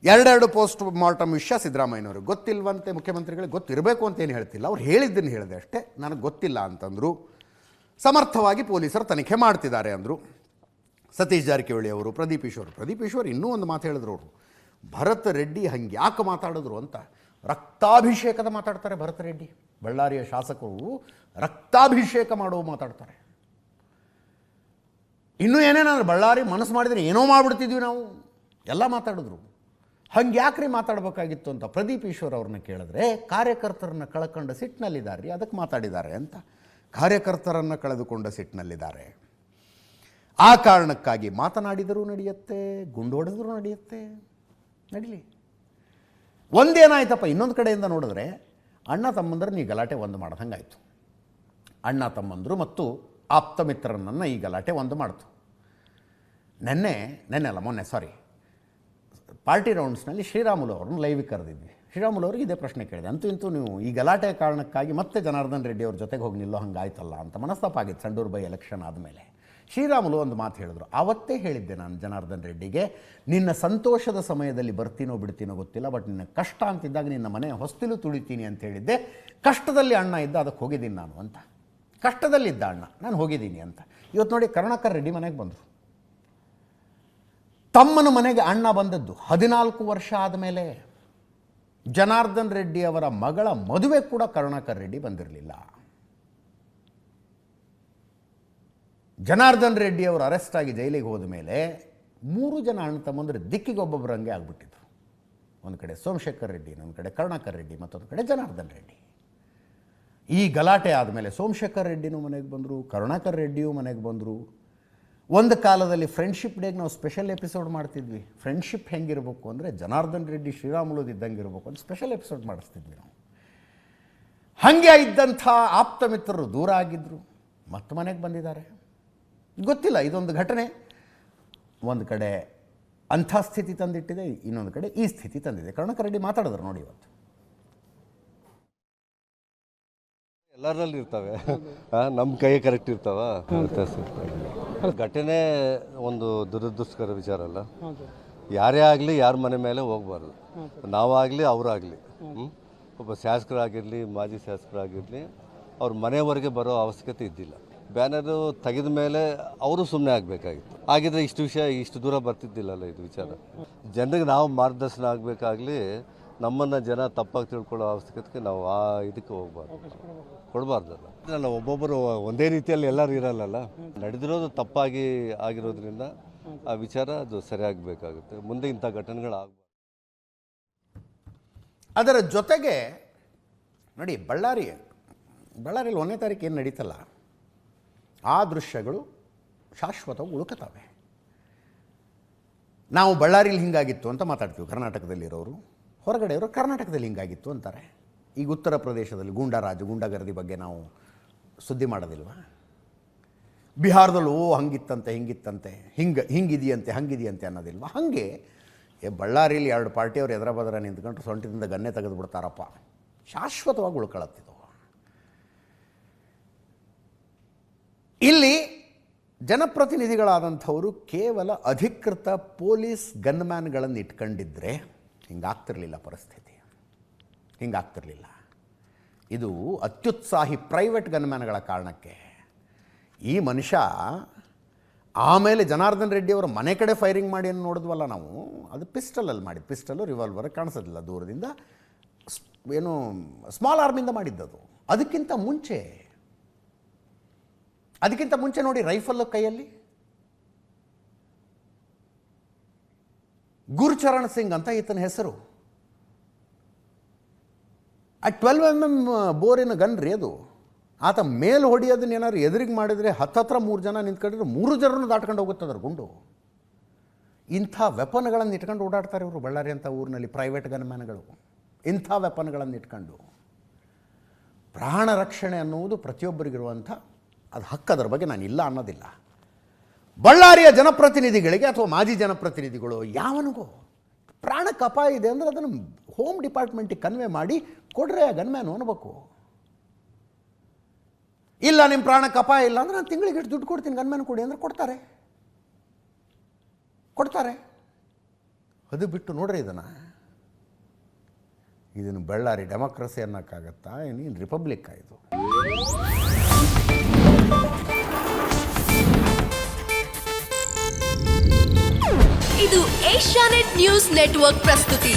ಎರಡೆರಡು post mortem ವಿಷಯ ಸಿದ್ದರಾಮಯ್ಯನವರು ಗೊತ್ತಿಲ್ವಂತೆ, ಮುಖ್ಯಮಂತ್ರಿಗಳಿಗೆ ಗೊತ್ತಿರಬೇಕು ಅಂತೇನು ಹೇಳ್ತಿಲ್ಲ, ಅವ್ರು ಹೇಳಿದ್ದನ್ನು ಹೇಳಿದೆ ಅಷ್ಟೇ, ನನಗೆ ಗೊತ್ತಿಲ್ಲ ಅಂತಂದರು. ಸಮರ್ಥವಾಗಿ ಪೊಲೀಸರು ತನಿಖೆ ಮಾಡ್ತಿದ್ದಾರೆ ಅಂದರು. ಸತೀಶ್ ಜಾರಕಿಹೊಳಿ ಅವರು, ಪ್ರದೀಪ್ ಈಶ್ವರ್ ಇನ್ನೂ ಒಂದು ಮಾತು ಹೇಳಿದ್ರು ಅವರು, ಭರತ್ ರೆಡ್ಡಿ ಹಂಗೆ ಯಾಕೆ ಮಾತಾಡಿದ್ರು ಅಂತ. ರಕ್ತಾಭಿಷೇಕದ ಮಾತಾಡ್ತಾರೆ ಭರತ್ ರೆಡ್ಡಿ. ಬಳ್ಳಾರಿಯ ಶಾಸಕರು ರಕ್ತಾಭಿಷೇಕ ಮಾಡುವ ಮಾತಾಡ್ತಾರೆ. ಇನ್ನೂ ಏನೇನಾದ್ರು ಬಳ್ಳಾರಿ ಮನಸ್ಸು ಮಾಡಿದರೆ ಏನೋ ಮಾಡಿಬಿಡ್ತಿದ್ವಿ ನಾವು ಎಲ್ಲ ಮಾತಾಡಿದ್ರು. ಹಂಗೆ ಯಾಕ್ರಿ ಮಾತಾಡಬೇಕಾಗಿತ್ತು ಅಂತ ಪ್ರದೀಪ್ ಈಶ್ವರ್ ಅವ್ರನ್ನ ಕೇಳಿದ್ರೆ, ಕಾರ್ಯಕರ್ತರನ್ನು ಕಳ್ಕೊಂಡ ಸಿಟ್ಟಿನಲ್ಲಿದ್ದಾರೆ, ಅದಕ್ಕೆ ಮಾತಾಡಿದ್ದಾರೆ ಅಂತ. ಕಾರ್ಯಕರ್ತರನ್ನು ಕಳೆದುಕೊಂಡ ಸಿಟ್ಟಿನಲ್ಲಿದ್ದಾರೆ, ಆ ಕಾರಣಕ್ಕಾಗಿ ಮಾತನಾಡಿದರೂ ನಡೆಯುತ್ತೆ, ಗುಂಡು ಹೊಡೆದರೂ ನಡೆಯುತ್ತೆ, ನಡೀಲಿ. ಒಂದೇನಾಯ್ತಪ್ಪ, ಇನ್ನೊಂದು ಕಡೆಯಿಂದ ನೋಡಿದ್ರೆ ಅಣ್ಣ ತಮ್ಮಂದ್ರೆ ಈ ಗಲಾಟೆ ಒಂದು ಮಾಡೋದು ಹಂಗಾಯಿತು. ಅಣ್ಣ ತಮ್ಮಂದರು ಮತ್ತು ಆಪ್ತ ಮಿತ್ರರನ್ನು ಈ ಗಲಾಟೆ ಒಂದು ಮಾಡ್ತು. ಮೊನ್ನೆ ಪಾರ್ಟಿ ರೌಂಡ್ಸ್ನಲ್ಲಿ ಶ್ರೀರಾಮುಲು ಅವ್ರನ್ನ ಲೈವಿಗೆ ಕರೆದಿದ್ವಿ. ಶ್ರೀರಾಮುಲು ಅವ್ರಿಗೆ ಇದೇ ಪ್ರಶ್ನೆ ಕೇಳಿದೆ, ಅಂತೂ ಇಂತೂ ನೀವು ಈ ಗಲಾಟೆ ಕಾರಣಕ್ಕಾಗಿ ಮತ್ತೆ ಜನಾರ್ದನ್ ರೆಡ್ಡಿ ಅವ್ರ ಜೊತೆಗೆ ಹೋಗಿ ನಿಲ್ಲೋ ಹಂಗಾಯ್ತಲ್ಲ ಅಂತ ಮನಸ್ತಾಪ ಆಗಿತ್ತು ಸಂಡೂರು ಬೈ ಎಲೆಕ್ಷನ್ ಆದಮೇಲೆ. ಶ್ರೀರಾಮುಲು ಒಂದು ಮಾತು ಹೇಳಿದ್ರು, ಆವತ್ತೇ ಹೇಳಿದ್ದೆ ನಾನು ಜನಾರ್ದನ್ ರೆಡ್ಡಿಗೆ, ನಿನ್ನ ಸಂತೋಷದ ಸಮಯದಲ್ಲಿ ಬರ್ತೀನೋ ಬಿಡ್ತೀನೋ ಗೊತ್ತಿಲ್ಲ, ಬಟ್ ನಿನ್ನ ಕಷ್ಟ ಅಂತಿದ್ದಾಗ ನಿನ್ನ ಮನೆ ಹೊಸ್ತಿಲು ತುಳಿತೀನಿ ಅಂತ ಹೇಳಿದ್ದೆ. ಕಷ್ಟದಲ್ಲಿ ಅಣ್ಣ ಇದ್ದ, ಅದಕ್ಕೆ ಹೋಗಿದ್ದೀನಿ ನಾನು ಅಂತ. ಕಷ್ಟದಲ್ಲಿದ್ದ ಅಣ್ಣ, ನಾನು ಹೋಗಿದ್ದೀನಿ ಅಂತ. ಇವತ್ತು ನೋಡಿ ಕರುಣಾಕರ್ ರೆಡ್ಡಿ ಮನೆಗೆ ಬಂದರು. ತಮ್ಮನ ಮನೆಗೆ ಅಣ್ಣ ಬಂದದ್ದು 14 ವರ್ಷ ಆದಮೇಲೆ. ಜನಾರ್ದನ್ ರೆಡ್ಡಿ ಅವರ ಮಗಳ ಮದುವೆ ಕೂಡ ಕರುಣಾಕರ್ ರೆಡ್ಡಿ ಬಂದಿರಲಿಲ್ಲ. ಜನಾರ್ದನ್ ರೆಡ್ಡಿ ಅವರು ಅರೆಸ್ಟ್ ಆಗಿ ಜೈಲಿಗೆ ಹೋದ ಮೇಲೆ 3 ಜನ ಅಣ್ಣ ತಮ್ಮಂದ್ರೆ ದಿಕ್ಕಿಗೊಬ್ಬೊಬ್ಬರಂಗೆ ಆಗ್ಬಿಟ್ಟಿದ್ರು. ಒಂದು ಕಡೆ ಸೋಮಶೇಖರ್ ರೆಡ್ಡಿ, ಇನ್ನೊಂದು ಕಡೆ ಕರುಣಾಕರ್ ರೆಡ್ಡಿ, ಮತ್ತೊಂದು ಕಡೆ ಜನಾರ್ದನ್ ರೆಡ್ಡಿ. ಈ ಗಲಾಟೆ ಆದಮೇಲೆ ಸೋಮಶೇಖರ್ ರೆಡ್ಡಿನೂ ಮನೆಗೆ ಬಂದರು, ಕರುಣಾಕರ್ ರೆಡ್ಡಿಯೂ ಮನೆಗೆ ಬಂದರು. ಒಂದು ಕಾಲದಲ್ಲಿ ಫ್ರೆಂಡ್ಶಿಪ್ ಡೇಗೆ ನಾವು ಸ್ಪೆಷಲ್ ಎಪಿಸೋಡ್ ಮಾಡ್ತಿದ್ವಿ. ಫ್ರೆಂಡ್ಶಿಪ್ ಹೆಂಗಿರಬೇಕು ಅಂದರೆ ಜನಾರ್ದನ್ ರೆಡ್ಡಿ ಶ್ರೀರಾಮುಲು ಇದ್ದಂಗೆ ಇರಬೇಕು ಅಂತ ಸ್ಪೆಷಲ್ ಎಪಿಸೋಡ್ ಮಾಡಿಸ್ತಿದ್ವಿ ನಾವು. ಹಾಗೆ ಇದ್ದಂಥ ಆಪ್ತ ಮಿತ್ರರು ದೂರ ಆಗಿದ್ದರು, ಮತ್ತೆ ಮನೆಗೆ ಬಂದಿದ್ದಾರೆ. ಗೊತ್ತಿಲ್ಲ, ಇದೊಂದು ಘಟನೆ ಒಂದು ಕಡೆ ಅಂಥ ಸ್ಥಿತಿ ತಂದಿಟ್ಟಿದೆ, ಇನ್ನೊಂದು ಕಡೆ ಈ ಸ್ಥಿತಿ ತಂದಿದೆ. ಕರುಣಾಕರ್ ರೆಡ್ಡಿ ಮಾತಾಡಿದ್ರು ನೋಡಿ ಇವತ್ತು. ಎಲ್ಲರಲ್ಲಿ ಇರ್ತವೆ, ನಮ್ಮ ಕೈ ಕರೆಕ್ಟ್ ಇರ್ತಾವ. ಘಟನೆ ಒಂದು ದುರದೃಷ್ಟಕರ ವಿಚಾರ ಅಲ್ಲ. ಯಾರೇ ಆಗಲಿ ಯಾರ ಮನೆ ಮೇಲೆ ಹೋಗಬಾರ್ದು. ನಾವಾಗಲಿ ಅವರಾಗಲಿ, ಒಬ್ಬ ಶಾಸಕರಾಗಿರಲಿ ಮಾಜಿ ಶಾಸಕರಾಗಿರಲಿ ಅವ್ರ ಮನೆಯವರೆಗೆ ಬರೋ ಅವಶ್ಯಕತೆ ಇದ್ದಿಲ್ಲ. ಬ್ಯಾನರು ತೆಗೆದ ಮೇಲೆ ಅವರು ಸುಮ್ಮನೆ ಆಗಬೇಕಾಗಿತ್ತು. ಆಗಿದ್ರೆ ಇಷ್ಟು ವಿಷಯ ಇಷ್ಟು ದೂರ ಬರ್ತಿದ್ದಿಲ್ಲಲ್ಲ. ಇದು ವಿಚಾರ ಜನರಿಗೆ ನಾವು ಮಾರ್ಗದರ್ಶನ ಆಗಬೇಕಾಗಲಿ, ನಮ್ಮನ್ನು ಜನ ತಪ್ಪಾಗಿ ತಿಳ್ಕೊಳ್ಳೋ ಅವಶ್ಯಕತೆಗೆ ನಾವು ಆ ಇದಕ್ಕೆ ಕೊಡಬಾರ್ದಲ್ಲ. ನಾವು ಒಬ್ಬೊಬ್ಬರು ಒಂದೇ ರೀತಿಯಲ್ಲಿ ಎಲ್ಲರೂ ಇರಲ್ಲ. ನಡೆದಿರೋದು ತಪ್ಪಾಗಿ ಆಗಿರೋದ್ರಿಂದ ಆ ವಿಚಾರ ಅದು ಸರಿಯಾಗಬೇಕಾಗುತ್ತೆ. ಮುಂದೆ ಇಂಥ ಘಟನೆಗಳಾಗಬಾರ್ದು. ಅದರ ಜೊತೆಗೆ ನೋಡಿ, ಬಳ್ಳಾರಿಯಲ್ಲಿ 1ನೇ ತಾರೀಕು ಏನು ನಡೀತಲ್ಲ, ಆ ದೃಶ್ಯಗಳು ಶಾಶ್ವತವಾಗಿ ಉಳುಕುತ್ತವೆ. ನಾವು ಬಳ್ಳಾರಿಯಲ್ಲಿ ಹಿಂಗಾಗಿತ್ತು ಅಂತ ಮಾತಾಡ್ತೀವಿ ಕರ್ನಾಟಕದಲ್ಲಿರೋರು, ಹೊರಗಡೆಯವರು ಕರ್ನಾಟಕದಲ್ಲಿ ಹಿಂಗಾಗಿತ್ತು ಅಂತಾರೆ. ಈಗ ಉತ್ತರ ಪ್ರದೇಶದಲ್ಲಿ ಗೂಂಡಾಗರ್ದಿ ಬಗ್ಗೆ ನಾವು ಸುದ್ದಿ ಮಾಡೋದಿಲ್ವಾ? ಬಿಹಾರದಲ್ಲೂ ಹಂಗಿತ್ತಂತೆ ಹಿಂಗಿತ್ತಂತೆ ಹಿಂಗಿದೆಯಂತೆ ಹಂಗಿದೆಯಂತೆ ಅನ್ನೋದಿಲ್ವಾ? ಹಾಗೆ ಬಳ್ಳಾರಿಯಲ್ಲಿ 2 ಪಾರ್ಟಿಯವರು ಎದರ ಬದರ ನಿಂತ್ಕೊಂಡು ಸೊಂಟದಿಂದ ಗನ್ನೆ ತೆಗೆದು ಬಿಡ್ತಾರಪ್ಪ. ಶಾಶ್ವತವಾಗಿ ಉಳ್ಕೊಳ್ಳುತ್ತಿದ್ದವು. ಇಲ್ಲಿ ಜನಪ್ರತಿನಿಧಿಗಳಾದಂಥವರು ಕೇವಲ ಅಧಿಕೃತ ಪೊಲೀಸ್ ಗನ್ಮ್ಯಾನ್ಗಳನ್ನು ಇಟ್ಕೊಂಡಿದ್ದರೆ ಹಿಂಗಾಗ್ತಿರಲಿಲ್ಲ ಪರಿಸ್ಥಿತಿ, ಹಿಂಗಾಗ್ತಿರಲಿಲ್ಲ. ಇದು ಅತ್ಯುತ್ಸಾಹಿ ಪ್ರೈವೇಟ್ ಗನ್ಮ್ಯಾನ್ಗಳ ಕಾರಣಕ್ಕೆ ಈ ಮನುಷ್ಯ ಆಮೇಲೆ ಜನಾರ್ದನ್ ರೆಡ್ಡಿ ಅವರ ಮನೆ ಕಡೆ ಫೈರಿಂಗ್ ಮಾಡಿ ಏನು ನೋಡಿದ್ವಲ್ಲ ನಾವು, ಅದು ಪಿಸ್ಟಲಲ್ಲಿ ಮಾಡಿದ್ದು. ಪಿಸ್ಟಲು ರಿವಾಲ್ವರ್ ಕಾಣಿಸೋದಿಲ್ಲ ದೂರದಿಂದ, ಏನು ಸ್ಮಾಲ್ ಆರ್ಮಿಂದ ಮಾಡಿದ್ದದು. ಅದಕ್ಕಿಂತ ಮುಂಚೆ ನೋಡಿ ರೈಫಲ್ ಕೈಯಲ್ಲಿ ಗುರ್ಚರಣ್ ಸಿಂಗ್ ಅಂತ ಈತನ ಹೆಸರು. ಆ 12mm ಬೋರಿನ ಗನ್ ರೀ ಅದು. ಆತ ಮೇಲೆ ಹೊಡೆಯೋದನ್ನ ಏನಾದ್ರು ಎದುರಿಗೆ ಮಾಡಿದರೆ ಹತ್ತತ್ರ 3 ಜನ ನಿಂತ್ಕೊಂಡಿದ್ರೆ 3 ಜನರನ್ನು ದಾಟ್ಕೊಂಡು ಹೋಗುತ್ತದ್ರ ಗುಂಡು. ಇಂಥ ವೆಪನ್ಗಳನ್ನು ಇಟ್ಕೊಂಡು ಓಡಾಡ್ತಾರೆ ಇವರು ಬಳ್ಳಾರಿ ಅಂತ ಊರಿನಲ್ಲಿ, ಪ್ರೈವೇಟ್ ಗನ್ಮ್ಯಾನ್ಗಳು. ಇಂಥ ವೆಪನ್ಗಳನ್ನು ಇಟ್ಕೊಂಡು ಪ್ರಾಣ ರಕ್ಷಣೆ ಅನ್ನುವುದು ಪ್ರತಿಯೊಬ್ಬರಿಗಿರುವಂಥ ಅದು ಹಕ್ಕು. ಅದರ ಬಗ್ಗೆ ನಾನು ಇಲ್ಲ ಅನ್ನೋದಿಲ್ಲ. ಬಳ್ಳಾರಿಯ ಜನಪ್ರತಿನಿಧಿಗಳಿಗೆ ಅಥವಾ ಮಾಜಿ ಜನಪ್ರತಿನಿಧಿಗಳು ಯಾವನಿಗೂ ಪ್ರಾಣಕ್ಕೆ ಅಪಾಯ ಇದೆ ಅಂದರೆ ಅದನ್ನು ಹೋಮ್ ಡಿಪಾರ್ಟ್ಮೆಂಟಿಗೆ ಕನ್ವೆ ಮಾಡಿ ಕೊಡ್ರೆ ಆ ಗನ್ಮ್ಯಾನು ಅನ್ಬೇಕು. ಇಲ್ಲ ನಿಮ್ಮ ಪ್ರಾಣಕ್ಕೆ ಅಪಾಯ ಇಲ್ಲ ಅಂದರೆ ನಾನು ತಿಂಗಳಿಗೆ ಎಷ್ಟು ದುಡ್ಡು ಕೊಡ್ತೀನಿ ಗನ್ಮ್ಯಾನ್ ಕೊಡಿ ಅಂದರೆ ಕೊಡ್ತಾರೆ. ಅದು ಬಿಟ್ಟು ನೋಡ್ರಿ ಇದನ್ನು ಬಳ್ಳಾರಿ ಡೆಮೋಕ್ರಸಿ ಅನ್ನೋಕ್ಕಾಗತ್ತಾ, ಏನು ರಿಪಬ್ಲಿಕ್ ಇದು? ಇದು ಏಷ್ಯಾನೆಟ್ ನ್ಯೂಸ್ ನೆಟ್ವರ್ಕ್ ಪ್ರಸ್ತುತಿ.